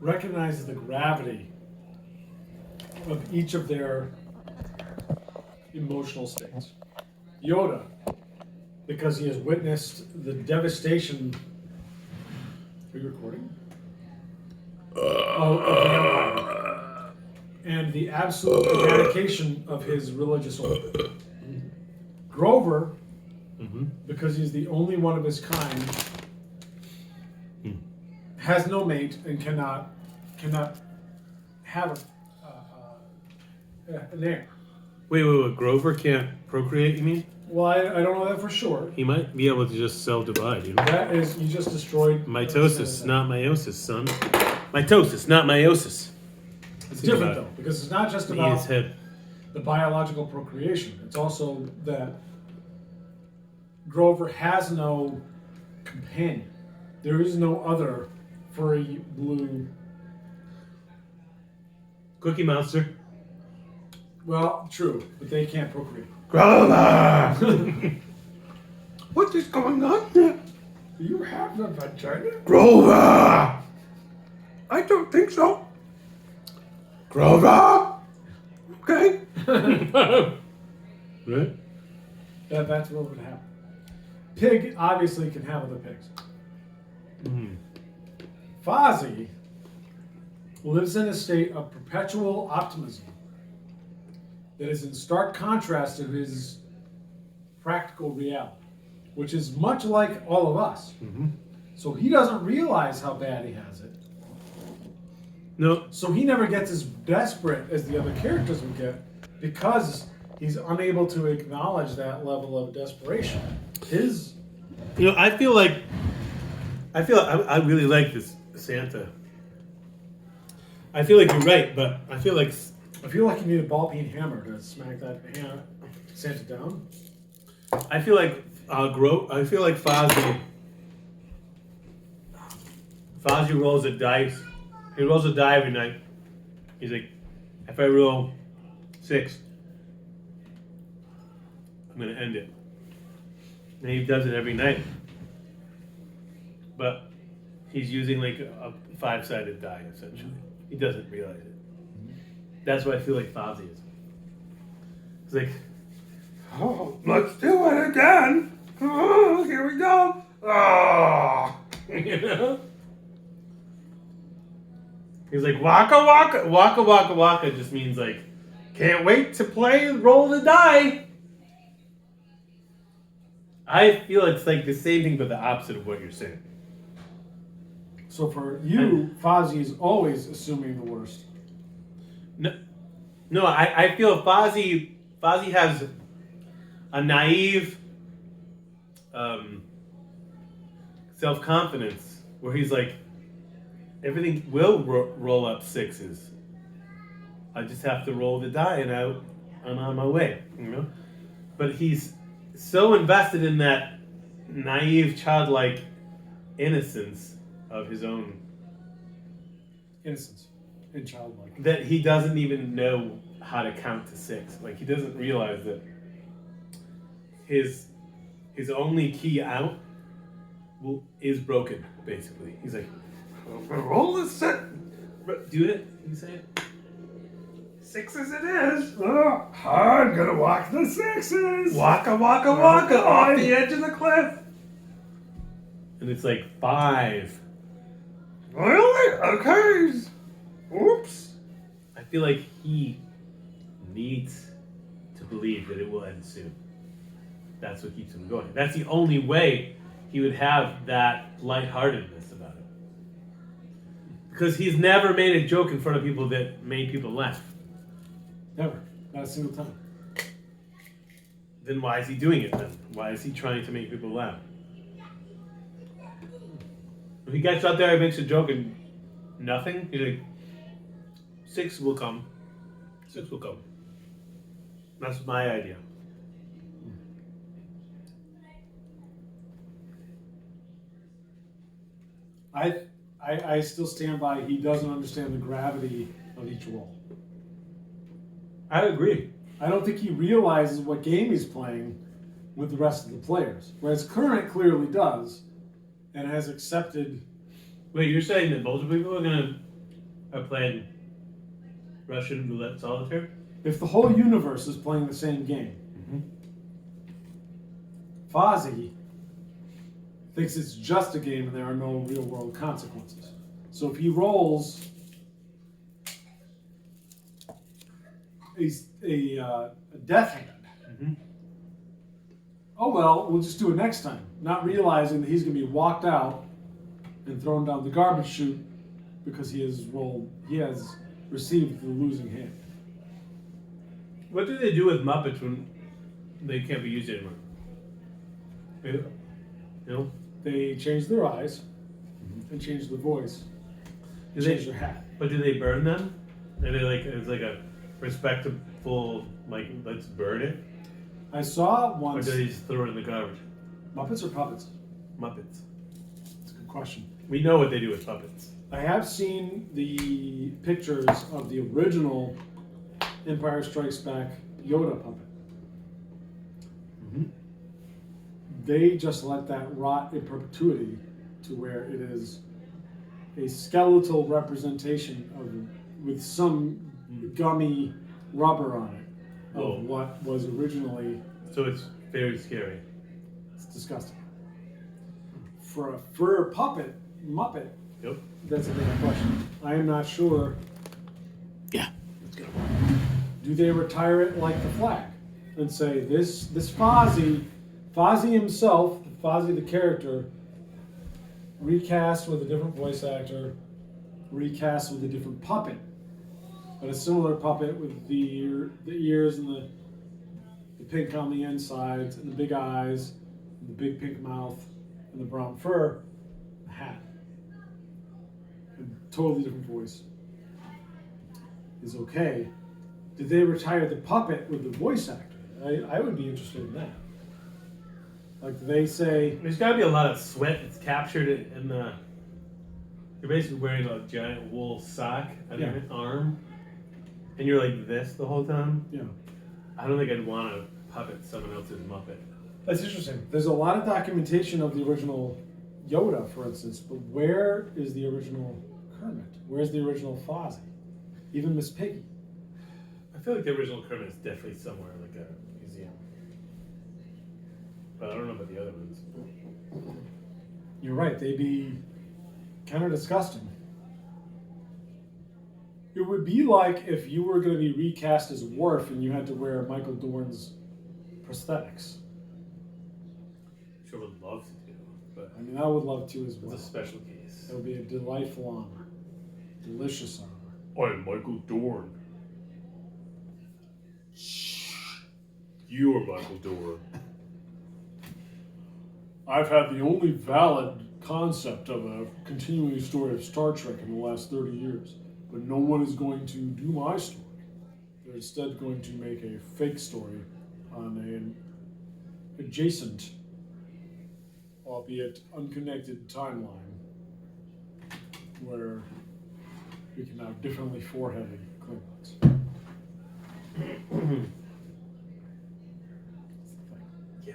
recognizes the gravity of each of their emotional states. Yoda, because he has witnessed the devastation. Are you recording? Of the Empire and the absolute eradication of his religious order. Grover, because he's the only one of his kind, has no mate and cannot have an heir. Wait. Grover can't procreate, you mean? Well, I don't know that for sure. He might be able to just self-divide, you know? That is, you just destroyed... Mitosis, not meiosis, son. Mitosis, not meiosis. It's different, though, because it's not just about head. the biological procreation. It's also that Grover has no companion. There is no other furry blue... Cookie Monster. Well, true, but they can't procreate. Grover! What is going on here? Do you have a vagina? Grover! I don't think so. Grover! Okay. Right? That's what would happen. Pig obviously can have other pigs. Fozzi lives in a state of perpetual optimism that is in stark contrast to his practical reality, which is much like all of us. So he doesn't realize how bad he has it. No. So he never gets as desperate as the other characters would get because he's unable to acknowledge that level of desperation. I really like this Santa. I feel like you're right, but I feel like you need a ball-peen hammer to smack that Santa down. I feel like Fozzi rolls a dice. He rolls a die every night. He's like, if I roll 6, I'm gonna end it. And he does it every night. But he's using like a 5-sided die essentially. He doesn't realize it. That's what I feel like Fozzi is. It's like, oh, let's do it again. Oh, here we go. Oh, you know? He's like, waka waka. Waka waka waka just means like, can't wait to play and roll the die. I feel it's like the same thing, but the opposite of what you're saying. So for you, Fozzi is always assuming the worst. No, I feel Fozzi has a naive self-confidence where he's like, everything will roll up 6s. I just have to roll the die and I'm on my way, you know? But he's so invested in that naive, childlike innocence of his own innocence and childlike that he doesn't even know how to count to 6. Like he doesn't realize that his only key out is broken. Basically, he's like, roll the 6. Do it. You say it. 6s it is. Oh, I'm gonna walk the 6s. Waka waka waka off the edge of the cliff. And it's like 5. Really? Okay. Oops. I feel like he needs to believe that it will end soon. That's what keeps him going. That's the only way he would have that lightheartedness about it. Because he's never made a joke in front of people that made people laugh. Never. Not a single time. Then why is he doing it then? Why is he trying to make people laugh? If he gets out there and makes a joke and nothing, he's like, 6 will come. 6 will come. That's my idea. I still stand by he doesn't understand the gravity of each role. I agree. I don't think he realizes what game he's playing with the rest of the players. Whereas Current clearly does and has accepted. Wait, you're saying that both people are going to are playing Russian roulette solitaire. If the whole universe is playing the same game, Fozzi thinks it's just a game and there are no real world consequences. So if he rolls a death hand, oh well, we'll just do it next time. Not realizing that he's going to be walked out and thrown down the garbage chute because he has received the losing hand. What do they do with Muppets when they can't be used anymore? They change their eyes and change the voice. And change their hat. But do they burn them? Are they like it's like a respectable let's burn it? I saw once. Or do they just throw it in the garbage? Muppets or puppets? Muppets. That's a good question. We know what they do with puppets. I have seen the pictures of the original Empire Strikes Back Yoda puppet. They just let that rot in perpetuity to where it is a skeletal representation with some gummy rubber on it of what was originally. So it's very scary. It's disgusting. For a fur puppet, Muppet, that's a big question. I am not sure. Yeah, let's go. Do they retire it like the flag and say this Fozzi himself, Fozzi the character, recast with a different voice actor, recast with a different puppet, but a similar puppet with the ears and the pink on the insides and the big eyes and the big pink mouth and the brown fur, the hat, and totally different voice is okay. Did they retire the puppet with the voice actor? I would be interested in that. Like they say, there's got to be a lot of sweat that's captured in the. You're basically wearing a giant wool sock on your arm, and you're like this the whole time. Yeah. I don't think I'd want to puppet someone else's Muppet. That's interesting. There's a lot of documentation of the original Yoda, for instance, but where is the original Kermit? Where's the original Fozzie? Even Miss Piggy. I feel like the original Kermit is definitely somewhere like a museum. But I don't know about the other ones. You're right, they'd be kind of disgusting. It would be like if you were going to be recast as Worf and you had to wear Michael Dorn's prosthetics. Sure would love to do, but I mean, I would love to as well. it's a special case. That would be a delightful honor. Delicious honor. I'm Michael Dorn. You're Michael Dorn. I've had the only valid concept of a continuing story of Star Trek in the last 30 years, but no one is going to do my story. They're instead going to make a fake story on an adjacent, albeit unconnected timeline, where we can have differently four-headed Klingons. Yeah.